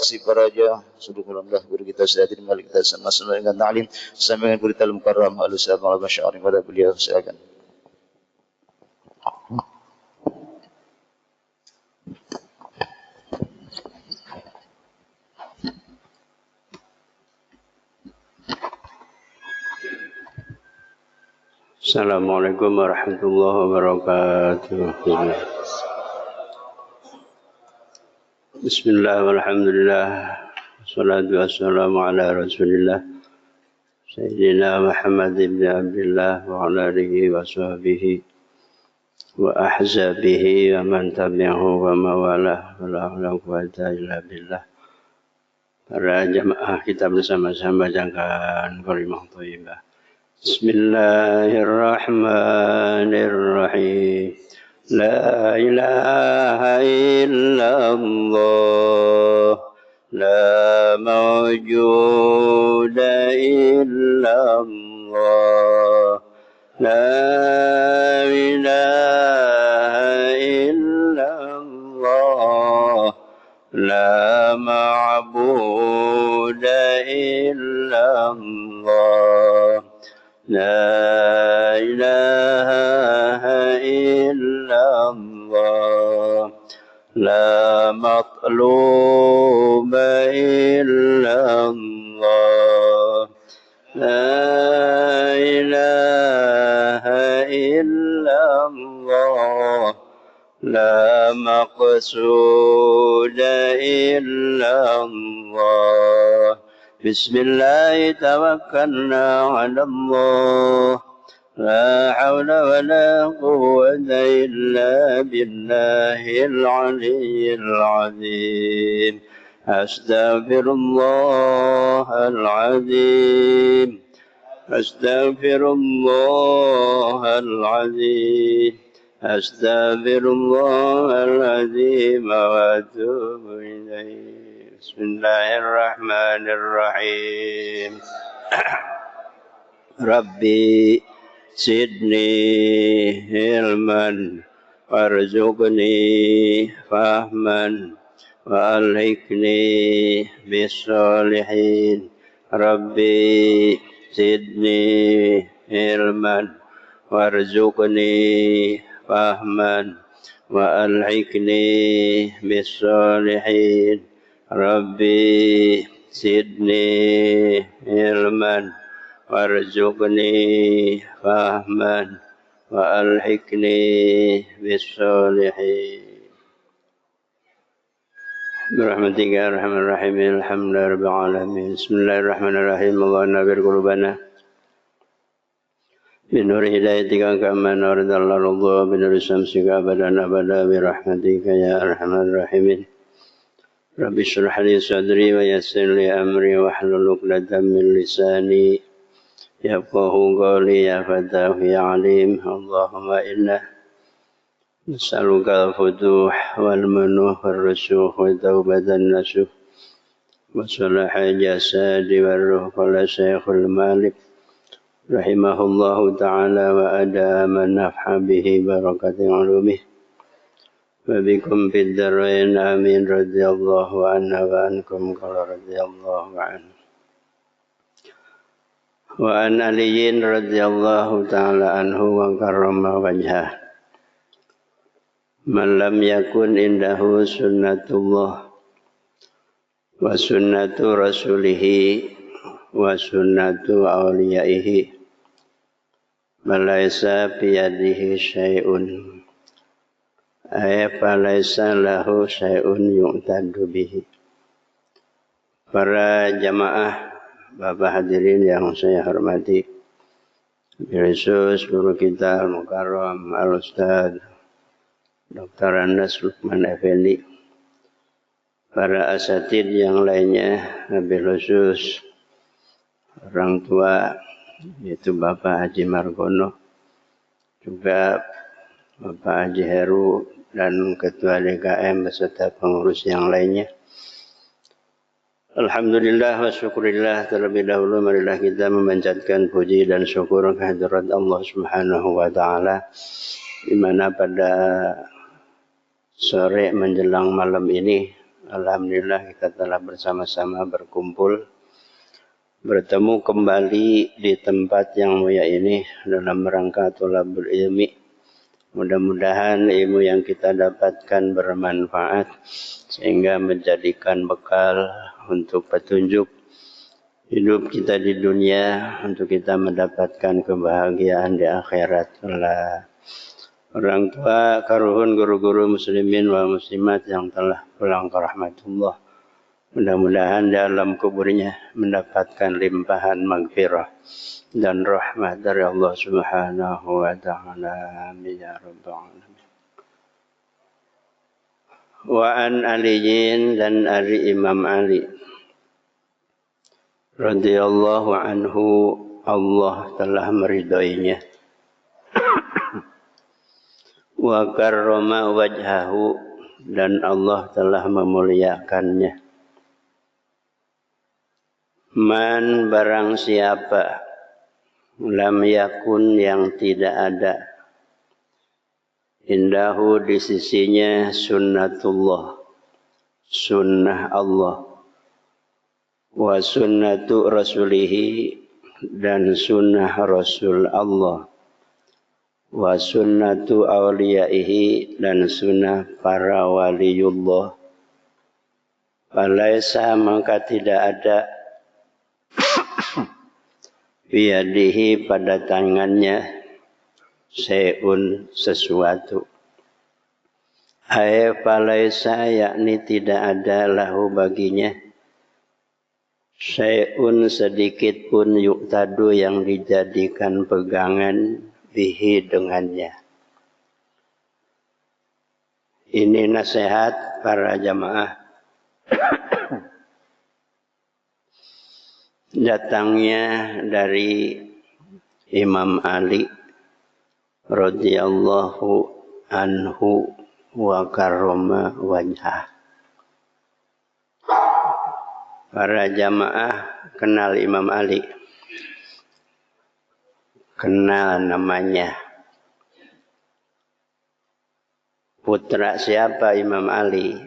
si Paraja Subhanallah guru kita Sayyidina Malik kita sama-sama dengan ta'lim sama dengan guru kita Al-Mukarram Al-Ustaz Maulana Syarif pada beliau silakan. Assalamualaikum warahmatullahi wabarakatuh. Bismillah walhamdulillah wassalatu wassalamu ala rasulillah Sayyidina Muhammad ibn Abdullah wa ala alihi wa sahbihi wa ahzabihi wa man tabi'ahu wa mawalah wa la hawla wa quwwata illa billah. Para jamaah kita bersama-sama bacakan kalimah thayyibah. Bismillahirrahmanirrahim. La ilaha illallah, la mawjuda illallah, la ilaha illallah, la ma'buda illallah. La ilaha illallah, la matluba illallah, la ilaha illallah, la maqsuda illallah. Bismillah tawakkalna ala Allah, la hawla wa la quwwata illa billahil aliyyil azim. Astaghfirullahal azim, astaghfirullahal azim, astaghfirullahal azim wa atubu ilaih. Bismillahirrahmanirrahim. Rabbi zidni ilman warzuqni fahman wa alhiqni bis-shalihin. Rabbi zidni ilman warzuqni fahman wa alhiqni bis-shalihin. Rabbi zidni ilman warzuqni fahman wa alhiqni bis-shalihin. Birahmatika ya arhamar rahimin. Alhamdulillahi rabbil alamin. Bismillahirrahmanirrahim. Allahumma nawwir qulubana binur hidayatika kama nawwardallahu binur syamsika abadan abada birahmatika ya arhamar rahimin. Rabbi shrah li sadri wa yassir li amri wa hlul 'uqdatam min lisani yafqahu qawli ya fatahu ya alim. Allahumma inna nas'aluka al-futuh wal manuh wal rusukh wa taubatan nasuh wa salaha jasadi wal ruh qala syekhul malik rahimahullahu ta'ala wa adama naf'a bihi barakati ulumih wabikum fid darain amin radhiyallahu anna wa ankum qala radhiyallahu anhu wa an aliyin radhiyallahu ta'ala anhu wa karrama wajhah man lam yakun indahu sunnatullah wa sunnatu rasulihi wa sunnatu awliyaihi malaysa biyadihi syai'un falaisa lahu syai'un yu'tadu bihi. Para jamaah, Bapak hadirin yang saya hormati, Khusus guru kita Al-Mukarram Al-Ustaz Dr. Anas Lukman Effendi, para asatid yang lainnya, lebih khusus orang tua yaitu Bapak Haji Margono, juga Bapak Haji Heru dan Ketua DKM beserta pengurus yang lainnya. Alhamdulillah wa syukurillah, terlebih dahulu marilah kita memanjatkan puji dan syukur kehadirat Allah Subhanahu wa taala, di mana pada sore menjelang malam ini Alhamdulillah kita telah bersama-sama berkumpul, bertemu kembali di tempat yang mulia ini dalam rangka thalabul ilmi. Mudah-mudahan ilmu yang kita dapatkan bermanfaat sehingga menjadikan bekal untuk petunjuk hidup kita di dunia, untuk kita mendapatkan kebahagiaan di akhirat. Orang tua, karuhun, guru-guru muslimin wa muslimat yang telah pulang ke rahmatullah, mudah-mudahan dalam kuburnya mendapatkan limpahan maghfirah dan rahmat dari Allah Subhanahu wa taala. Amin ya rabbal alamin. Wa an aliyin, dan dari Imam Ali radhiyallahu anhu, Allah telah meridainya. Wa karrama wajhahu, dan Allah telah memuliakannya. Man, barang siapa, lam yakun, yang tidak ada, indahu, di sisinya, sunnatullah, sunnah Allah, wa sunnatu rasulihi, dan sunnah Rasul Allah, wa sunnatu awliyaihi, dan sunnah para waliullah. Falaisa, maka tidak ada, biyadihi, pada tangannya, syai'un, sesuatu. Ay falaisa, yakni tidak ada, lahu, baginya, syai'un, sedikit pun, yuktadu, yang dijadikan pegangan, bihi, dengannya. Ini nasihat para jamaah. Datangnya dari Imam Ali radhiyallahu anhu wa karrama wajhah. Para jamaah kenal Imam Ali, kenal namanya. Putra siapa Imam Ali?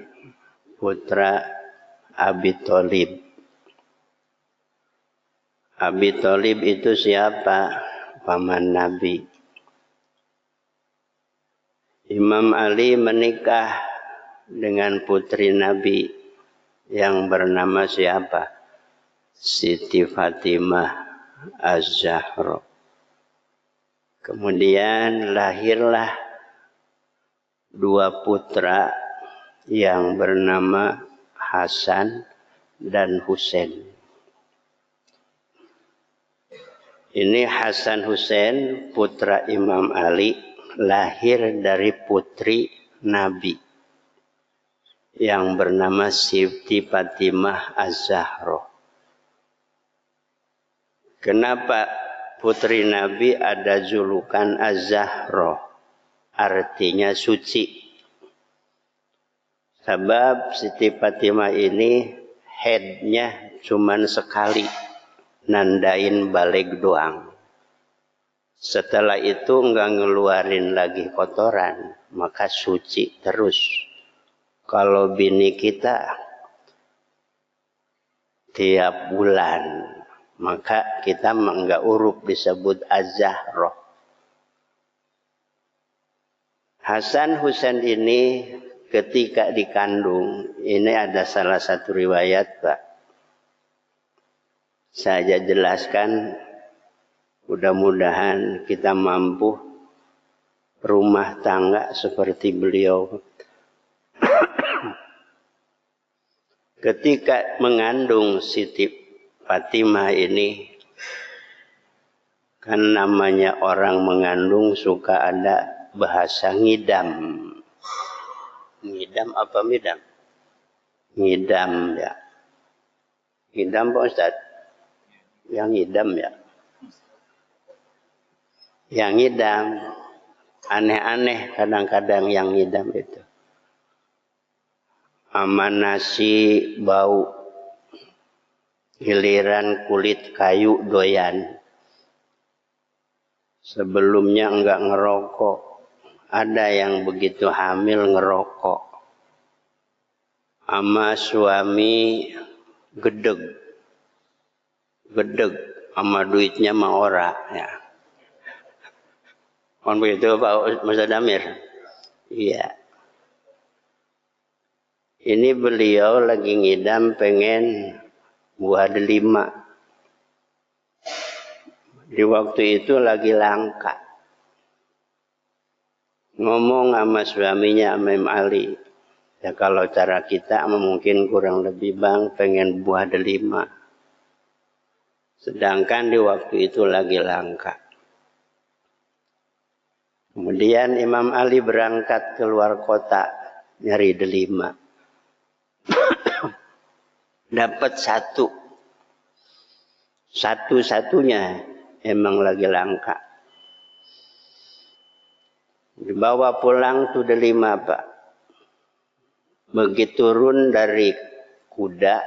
Putra Abi Thalib. Abi Thalib itu siapa? Paman Nabi. Imam Ali menikah dengan putri Nabi yang bernama siapa? Siti Fatimah Az-Zahra. Kemudian lahirlah dua putra yang bernama Hasan dan Husain. Ini Hasan Husain, putra Imam Ali, lahir dari putri Nabi yang bernama Siti Fatimah Az-Zahra. Kenapa putri Nabi ada julukan Az-Zahra? Artinya suci. Sebab Siti Fatimah ini headnya cuman sekali, nandain balik doang. Setelah itu enggak ngeluarin lagi kotoran, maka suci terus. Kalau bini kita tiap bulan, maka kita enggak uruk disebut Az-Zahra. Hasan Husain ini ketika dikandung, ini ada salah satu riwayat, Pak. Saya jelaskan, mudah-mudahan kita mampu rumah tangga seperti beliau. Ketika mengandung Siti Fatimah ini, kan namanya orang mengandung suka ada bahasa ngidam. Ngidam apa midam? Ngidam ya. Ngidam Pak Ustaz? Yang ngidam ya. Yang ngidam. Aneh-aneh kadang-kadang yang ngidam itu. Aman nasi bau. Giliran kulit kayu doyan. Sebelumnya enggak ngerokok. Ada yang begitu hamil ngerokok. ama suami gedeg ama duitnya mah ora ya. Kan begitu Pak Mas Damir? Iya. Ini beliau lagi ngidam pengen buah delima. Di waktu itu lagi langka. Ngomong sama suaminya Imam Ali. Ya kalau cara kita mungkin kurang lebih bang pengen buah delima. Sedangkan di waktu itu lagi langka. Kemudian Imam Ali berangkat keluar kota nyari delima. Dapat satu-satunya emang lagi langka. Dibawa pulang tuh delima Pak. Begitu turun dari kuda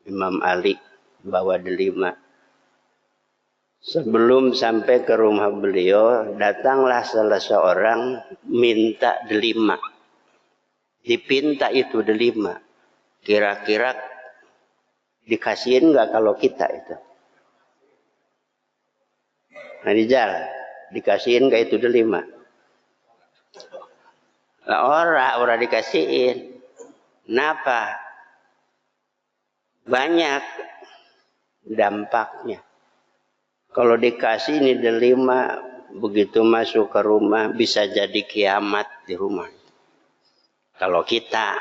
Imam Ali bawa delima. Sebelum sampai ke rumah beliau, datanglah salah seorang minta delima. Dipinta itu delima. Kira-kira dikasihin nggak kalau kita itu? Nah Rijal, dikasihin nggak itu delima? Ora dikasihin. Kenapa? Banyak dampaknya. Kalau dikasih ini delima, begitu masuk ke rumah bisa jadi kiamat di rumah. Kalau kita,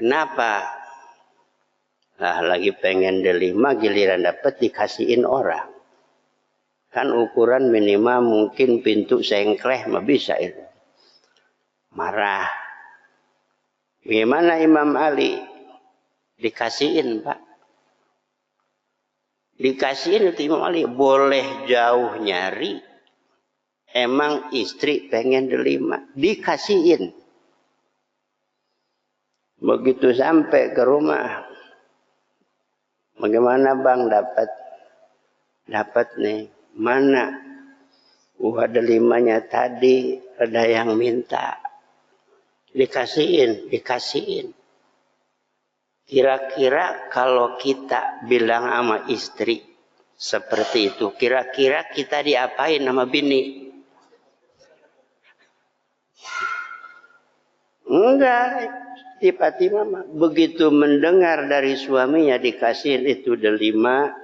kenapa? Nah, lagi pengen delima, giliran dapat dikasihin orang. Kan ukuran minimal mungkin pintu sengkleh mah bisa itu. Marah. Bagaimana Imam Ali? Dikasihin Pak. Dikasihin itu Imam Ali. Boleh jauh nyari. Emang istri pengen delima. Dikasihin. Begitu sampai ke rumah. Bagaimana bang dapat nih? Mana? Ada limanya tadi ada yang minta. Dikasihin. Kira-kira kalau kita bilang sama istri seperti itu, kira-kira kita diapain sama bini? Enggak, tiba-tiba begitu mendengar dari suaminya dikasihin itu delima,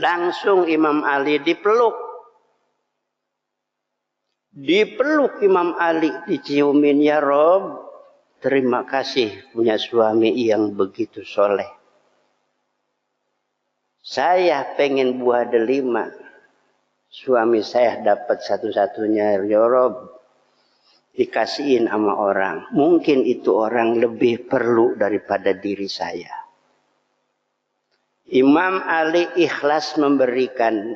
langsung Imam Ali dipeluk. Dipeluk Imam Ali, diciumin, ya Rob, terima kasih punya suami yang begitu soleh. Saya pengen buah delima, suami saya dapat satu-satunya, ya Rob, dikasihin sama orang. Mungkin itu orang lebih perlu daripada diri saya. Imam Ali ikhlas memberikan.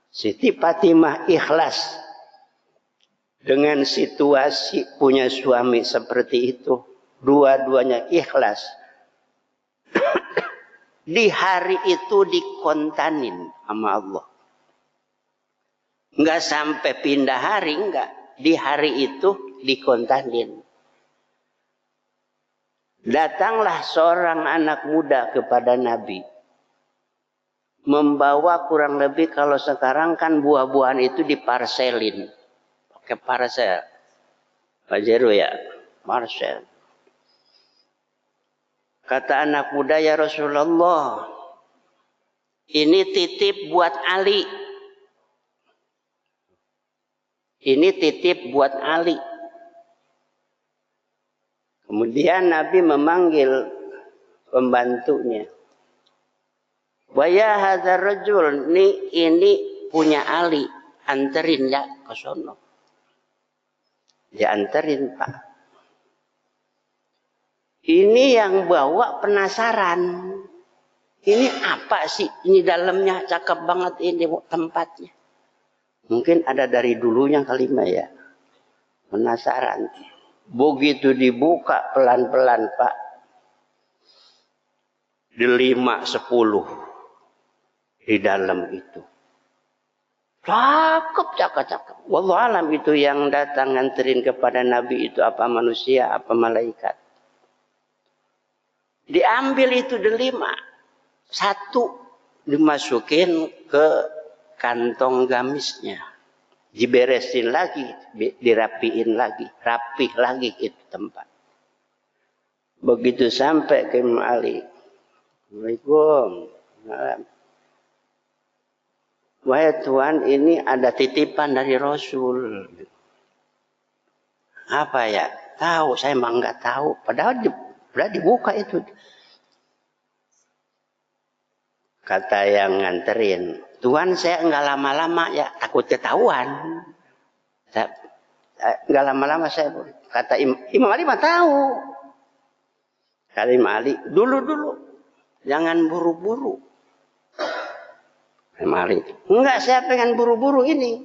Siti Fatimah ikhlas. Dengan situasi punya suami seperti itu. Dua-duanya ikhlas. Di hari itu dikontanin sama Allah. Enggak sampai pindah hari, enggak. Di hari itu dikontanin. Datanglah seorang anak muda kepada Nabi. Membawa kurang lebih kalau sekarang kan buah-buahan itu diparselin. Pakai parsel. Pak Jeru ya, parsel. Kata anak muda, ya Rasulullah, ini titip buat Ali. Ini titip buat Ali. Kemudian Nabi memanggil pembantunya. Wa ya hadzal rajul, ini punya Ali, anterin ya ke sono. Ya anterin Pak. Ini yang bawa penasaran. Ini apa sih? Ini dalamnya cakep banget ini tempatnya. Mungkin ada dari dulunya kali ya. Penasaran. Begitu dibuka pelan-pelan Pak. Di 5-10 di dalam itu. Cakep. Wallahu alam itu yang datang nganterin kepada Nabi itu apa manusia, apa malaikat. Diambil itu delima, satu dimasukin ke kantong gamisnya, diberesin lagi, dirapiin lagi, rapih lagi itu tempat. Begitu sampai ke Imam Ali, Assalamualaikum. Wahai Tuhan, ini ada titipan dari Rasul. Apa ya? Tahu, saya emang nggak tahu. Padahal dibuka itu. Kata yang nganterin, Tuhan saya nggak lama-lama ya, takut ketahuan. Nggak lama-lama saya. Kata Imam Ali mah tahu. Kata Imam Ali, dulu, jangan buru-buru. Imam Ali, enggak, saya pengen buru-buru ini.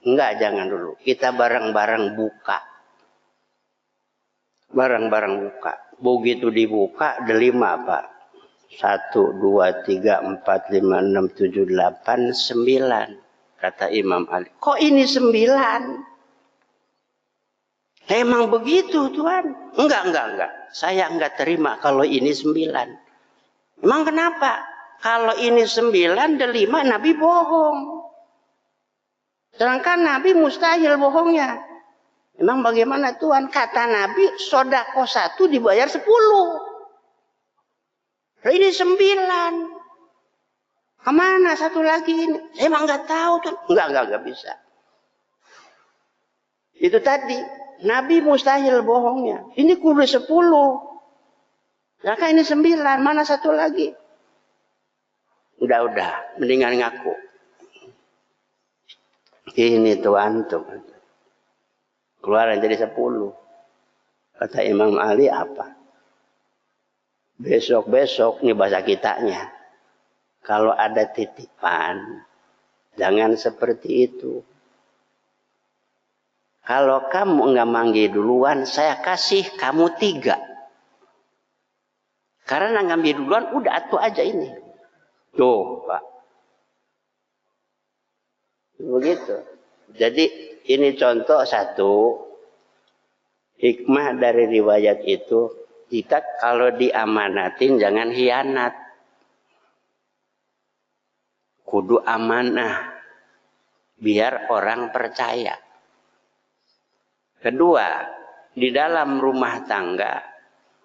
Enggak, jangan dulu. Kita bareng-bareng buka. Bareng-bareng buka. Begitu dibuka, delima Pak. 1, 2, 3, 4, 5, 6, 7, 8, 9. Kata Imam Ali. Kok ini 9? Emang begitu Tuhan? Enggak. Saya enggak terima kalau ini 9. Emang kenapa? Kalau ini 9, delima Nabi bohong. Sedangkan Nabi mustahil bohongnya. Emang bagaimana Tuhan? Kata Nabi, sodako 1 dibayar 10. Ini 9. Kemana satu lagi ini? Saya emang nggak tahu tuh. Enggak bisa. Itu tadi. Nabi mustahil bohongnya. Ini kudu 10. Maka ini 9. Mana satu lagi? Udah. Mendingan ngaku. Ini Tuhan tuh. Keluar jadi 10. Kata Imam Ali apa? Besok nih bahasa kitanya. Kalau ada titipan, jangan seperti itu. Kalau kamu nggak manggil duluan, saya kasih kamu 3. Karena ngambil duluan, udah atuh aja ini. Tuh, Pak. Begitu. Jadi ini contoh satu hikmah dari riwayat itu. Kita kalau diamanatin jangan hianat. Kudu amanah. Biar orang percaya. Kedua, di dalam rumah tangga,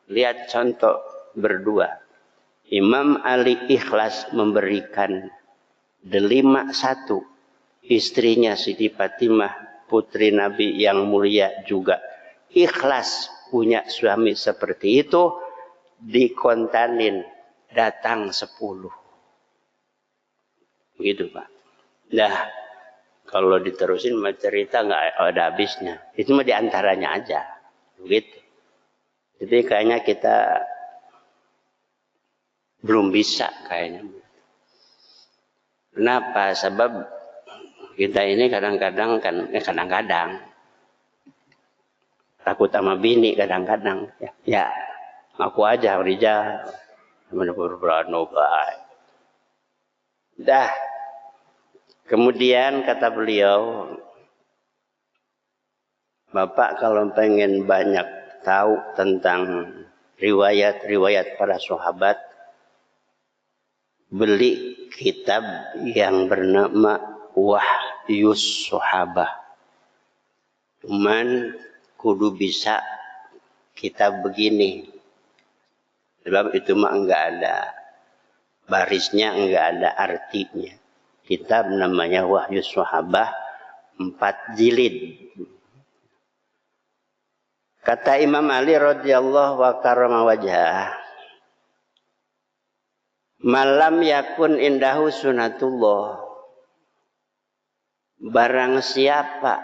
lihat contoh berdua. Imam Ali ikhlas memberikan delima 1. Istrinya Siti Fatimah, putri Nabi yang mulia juga. Ikhlas punya suami seperti itu, dikontanin datang 10. Begitu Pak. Nah, kalau diterusin cerita nggak ada habisnya. Itu mah diantaranya aja. Begitu. Jadi kayaknya kita belum bisa kayaknya. Kenapa? Sebab kita ini kadang-kadang takut sama bini kadang-kadang. Ya, aku aja Rijal. Dah. Kemudian kata beliau, Bapak kalau pengen banyak tahu tentang riwayat-riwayat para sahabat, beli kitab yang bernama Wahyus Sahabah. Cuman kudu bisa kitab begini. Sebab itu mah enggak ada barisnya, enggak ada artinya. Kitab namanya Wahyus Sahabah, 4 jilid. Kata Imam Ali radhiyallahu wa karrama wajhah, malam yakun indahu sunatullah. Barang siapa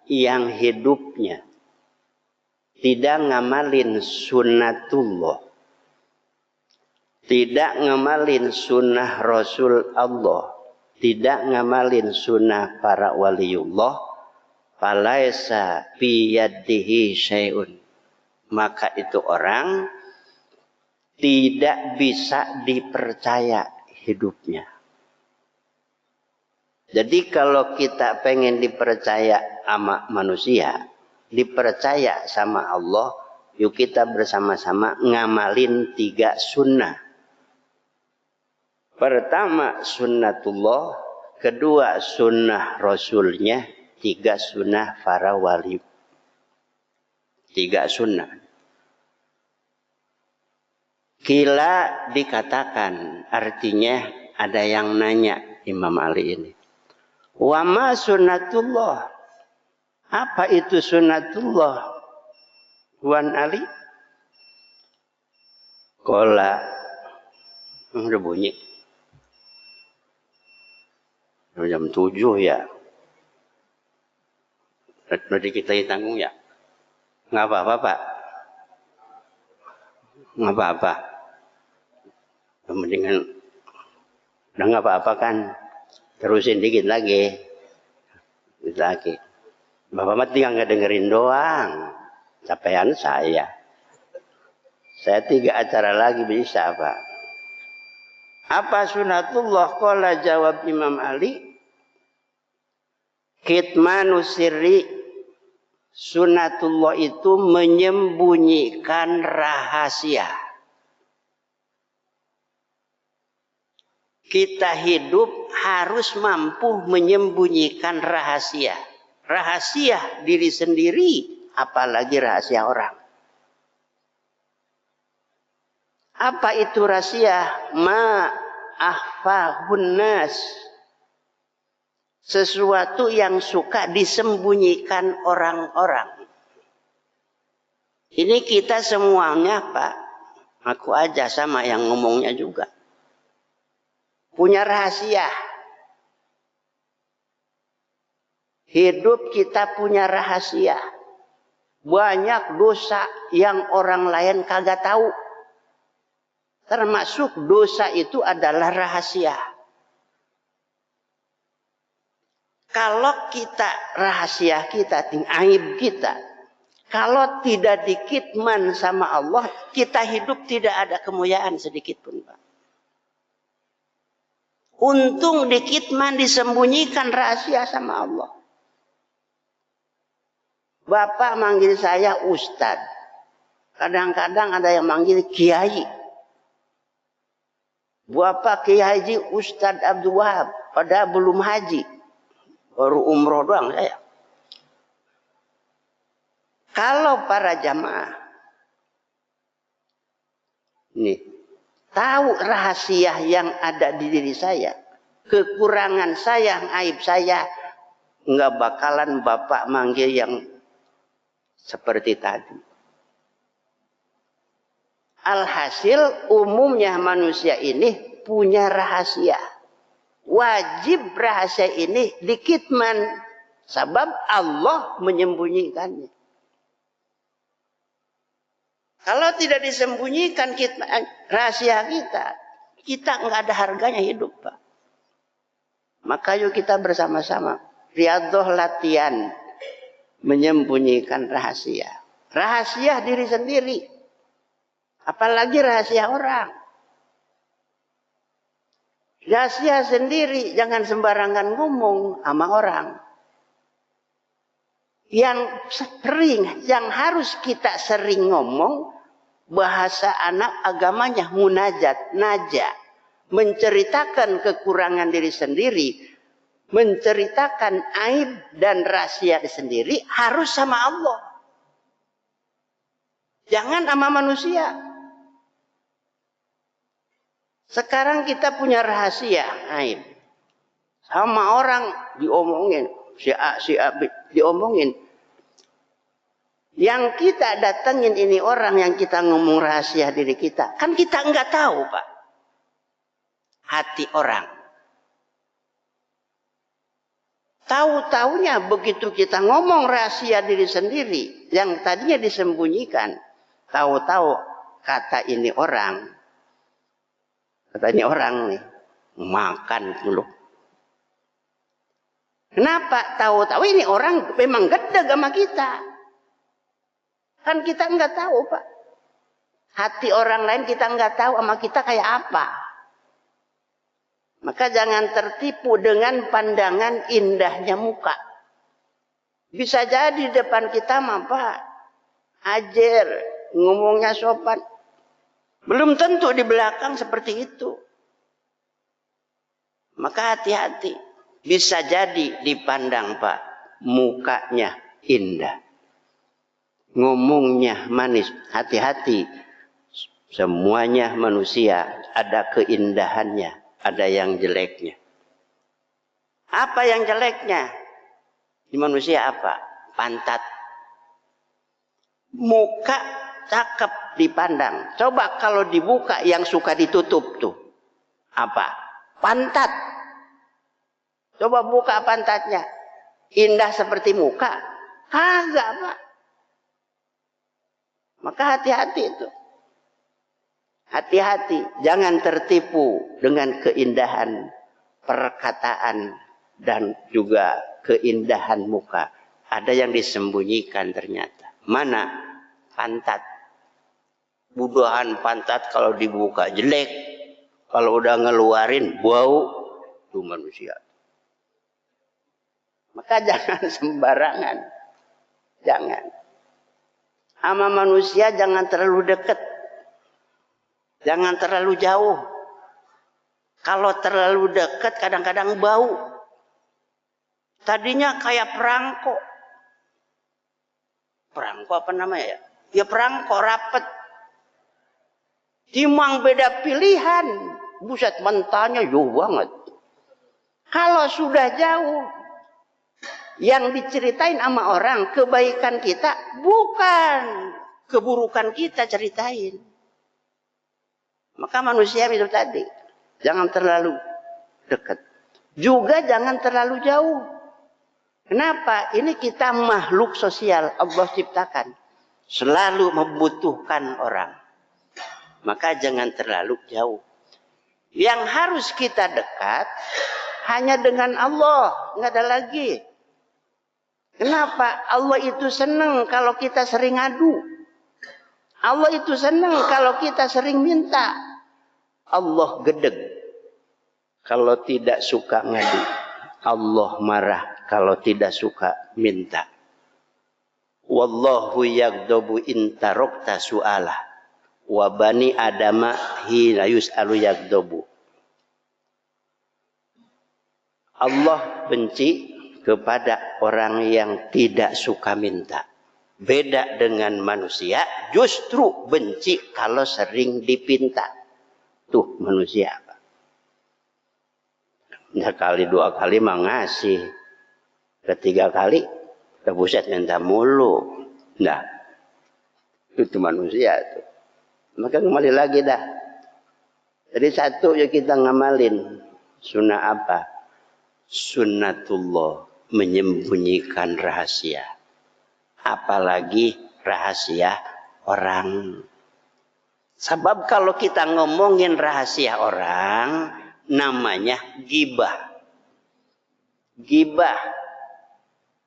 yang hidupnya tidak ngamalin sunnatullah, tidak ngamalin sunnah Rasul Allah, tidak ngamalin sunnah para waliullah, falaisa fi yadihi syai'un, maka itu orang tidak bisa dipercaya hidupnya. Jadi kalau kita pengen dipercaya sama manusia, dipercaya sama Allah, Yuk kita bersama-sama ngamalin 3 sunnah. Pertama sunnatullah, kedua sunnah rasulnya, 3 sunnah para wali. 3 sunnah. Kila dikatakan, artinya ada yang nanya Imam Ali ini. Wa ma sunnatullah? Apa itu sunnatullah? Wan Ali? Kola. Udah bunyi. Jam 7 ya. Nanti kita tanggung ya. Nggak apa-apa Pak. Nggak apa-apa. Mendingan udah nggak apa-apa kan. Terusin dikit lagi. Dikit lagi. Bapak mah tinggal ngedengerin doang. Capaian saya. Saya 3 acara lagi bisa Pak. Apa sunatullah? Qala jawab Imam Ali. Kitmanu sirri. Sunatullah itu menyembunyikan rahasia. Kita hidup harus mampu menyembunyikan rahasia. Rahasia diri sendiri, apalagi rahasia orang. Apa itu rahasia? Ma ahfahun nas. Sesuatu yang suka disembunyikan orang-orang. Ini kita semuanya Pak. Aku aja sama yang ngomongnya juga. Punya rahasia. Hidup kita punya rahasia. Banyak dosa yang orang lain kagak tahu. Termasuk dosa itu adalah rahasia. Kalau kita rahasia kita, aib kita, kalau tidak dikitman sama Allah, kita hidup tidak ada kemuliaan sedikit pun Pak. Untung dikitman disembunyikan rahasia sama Allah. Bapak manggil saya Ustad. Kadang-kadang ada yang manggil Kiai. Bapak Kiai Haji Ustad Abdul Wahab. Padahal belum haji. Baru umroh doang saya. Kalau para jamaah. Nih. Tahu rahasia yang ada di diri saya. Kekurangan saya, aib saya. Nggak bakalan Bapak manggil yang seperti tadi. Alhasil umumnya manusia ini punya rahasia. Wajib rahasia ini dikitman. Sebab Allah menyembunyikannya. Kalau tidak disembunyikan rahasia kita nggak ada harganya hidup Pak. Maka yuk kita bersama-sama. Riyadhah latihan menyembunyikan rahasia. Rahasia diri sendiri. Apalagi rahasia orang. Rahasia sendiri jangan sembarangan ngomong sama orang. Yang harus kita sering ngomong, bahasa anak agamanya munajat, naja. Menceritakan kekurangan diri sendiri, menceritakan aib dan rahasia sendiri harus sama Allah. Jangan sama manusia. Sekarang kita punya rahasia, aib. Sama orang diomongin, si A diomongin. Yang kita datengin ini orang yang kita ngomong rahasia diri kita. Kan kita enggak tahu Pak. Hati orang. Tahu-taunya begitu kita ngomong rahasia diri sendiri. Yang tadinya disembunyikan. Tahu-tahu kata ini orang. Katanya orang nih. Makan dulu. Kenapa? Tahu-tahu ini orang memang gede sama kita. Kan kita enggak tahu Pak. Hati orang lain kita enggak tahu sama kita kayak apa. Maka jangan tertipu dengan pandangan indahnya muka. Bisa jadi depan kita mah Pak. Ajer, ngomongnya sopan. Belum tentu di belakang seperti itu. Maka hati-hati. Bisa jadi dipandang Pak, mukanya indah. Ngomongnya manis. Hati-hati. Semuanya manusia ada keindahannya, ada yang jeleknya. Apa yang jeleknya? Di manusia apa? Pantat. Muka cakep dipandang. Coba kalau dibuka yang suka ditutup tuh. Apa? Pantat. Coba buka pantatnya. Indah seperti muka? Kagak, Pak. Maka hati-hati itu. Hati-hati. Jangan tertipu dengan keindahan perkataan dan juga keindahan muka. Ada yang disembunyikan ternyata. Mana? Pantat. Budahan pantat kalau dibuka jelek. Kalau udah ngeluarin bau. Itu manusia. Maka jangan sembarangan. Jangan. Sama manusia jangan terlalu dekat. Jangan terlalu jauh. Kalau terlalu dekat kadang-kadang bau. Tadinya kayak perangko. Perangko apa namanya ya? Ya perangko rapet. Timang beda pilihan. Buset mentahnya jauh banget. Kalau sudah jauh. Yang diceritain sama orang kebaikan kita. Bukan keburukan kita ceritain. Maka manusia itu tadi. Jangan terlalu dekat. Juga jangan terlalu jauh. Kenapa? Ini kita makhluk sosial. Allah ciptakan. Selalu membutuhkan orang. Maka jangan terlalu jauh. Yang harus kita dekat. Hanya dengan Allah. Nggak ada lagi. Kenapa? Allah itu senang kalau kita sering ngadu. Allah itu senang kalau kita sering minta. Allah gedeg kalau tidak suka ngadu. Allah marah kalau tidak suka minta. Wallahu yaghdabu in tarakta su'alah. Wa bani adama hina yus'alu yaghdabu. Allah benci kepada orang yang tidak suka minta. Beda dengan manusia, justru benci kalau sering dipinta. Tuh manusia apa? Sekali dua kali mah ngasih. Ketiga kali, buset minta mulu. Nah, itu manusia tuh. Maka kembali lagi dah. Jadi satu ya kita ngamalin. Sunnah apa? Sunnatullah, menyembunyikan rahasia. Apalagi rahasia orang. Sebab kalau kita ngomongin rahasia orang, namanya ghibah. Ghibah.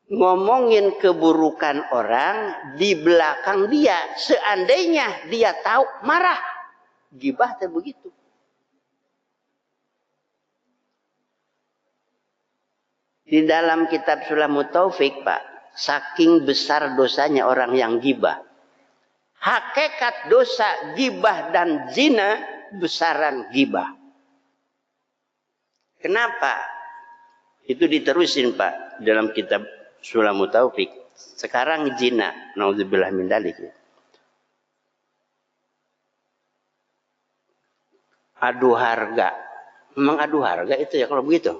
Ngomongin keburukan orang di belakang dia. Seandainya dia tahu, marah. Ghibah itu begitu. Di dalam kitab Sulamut Taufik, Pak. Saking besar dosanya orang yang ghibah. Hakikat dosa ghibah dan zina besaran ghibah. Kenapa? Itu diterusin Pak dalam kitab Sulamut Taufik. Sekarang zina, naudzubillah min dzalik. Adu harga. Memang adu harga itu ya kalau begitu.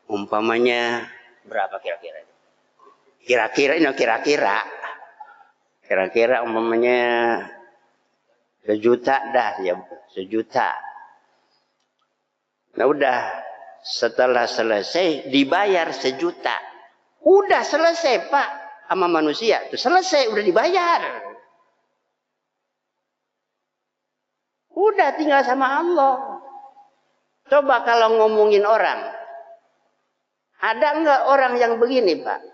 Umpamanya berapa kira-kira? Kira-kira umpamanya 1 juta dah ya, 1 juta. Nah udah setelah selesai dibayar 1 juta. Udah selesai Pak sama manusia. Tuh selesai udah dibayar. Udah tinggal sama Allah. Coba kalau ngomongin orang. Ada enggak orang yang begini Pak?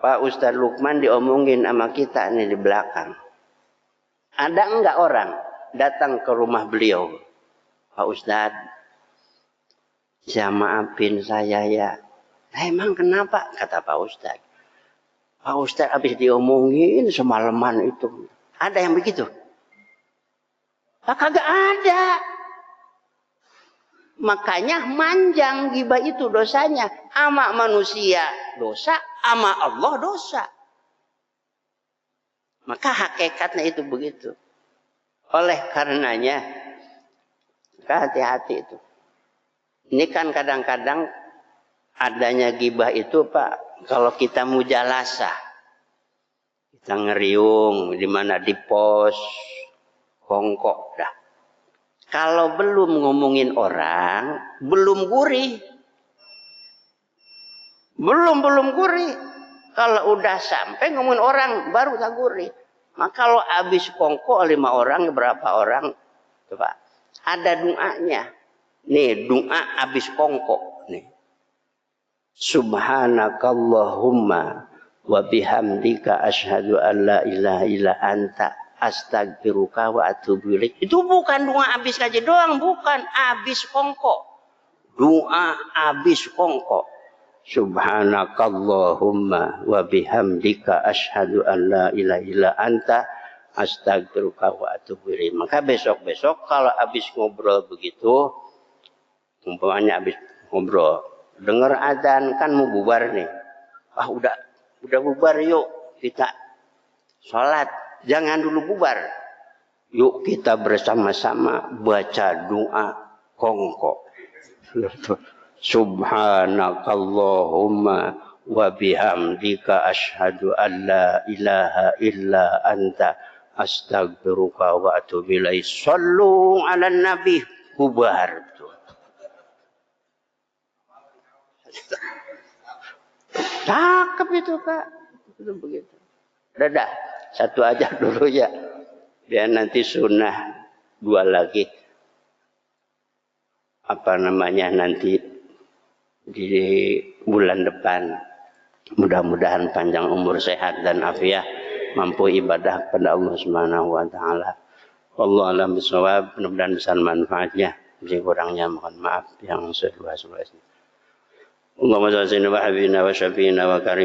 Pak Ustadz Lukman diomongin sama kita nih di belakang. Ada enggak orang datang ke rumah beliau? Pak Ustadz, ya maafin saya ya. Nah, emang kenapa? Kata Pak Ustadz. Pak Ustadz habis diomongin semalaman itu. Ada yang begitu? Pak kagak ada. Makanya manjang ghibah itu dosanya. Ama manusia dosa, ama Allah dosa. Maka hakikatnya itu begitu. Oleh karenanya, hati-hati itu. Ini kan kadang-kadang adanya ghibah itu Pak, kalau kita mujalasah, kita ngeriung, di mana di pos, kongkok dah. Kalau belum ngomongin orang, belum gurih. Belum gurih. Kalau udah sampai ngomongin orang, baru tak gurih. Maka kalau habis kongkok 5 orang, berapa orang? Coba. Ada doanya. Nih, doa habis kongkok. Nih. Subhanakallahumma wa bihamdika asyhadu an la ilaha illa anta astagfiruka wa atubu ilaik. Itu bukan doa habis aja doang, bukan habis kongkok. Doa habis kongkok. Subhanakallahumma wa bihamdika asyhadu an la ilaha illa anta astagfiruka wa atubu ilaik. Maka besok-besok kalau habis ngobrol begitu, umpamanya habis ngobrol, dengar adzan kan mau bubar nih. Ah udah bubar yuk kita sholat. Jangan dulu bubar. Yuk kita bersama-sama baca doa kongko. Subhanakallahumma wa bihamdika asyhadu an la ilaha illa anta astaghfiruka wa atubu ilaik. Shallu 'alan nabi. Bubar. Cakep itu Pak. Itu begitu. Dadah. Satu aja dulu ya. Biar nanti sunnah 2 lagi. Apa namanya nanti di bulan depan. Mudah-mudahan panjang umur, sehat dan afiat, mampu ibadah kepada Allah Subhanahu wa taala. Wallahu a'lam bishawab. Mudah-mudahan besar manfaatnya. Jika kurangnya mohon maaf yang seluas-luasnya. Allahumma salli wa habibina wa syafiina wa karim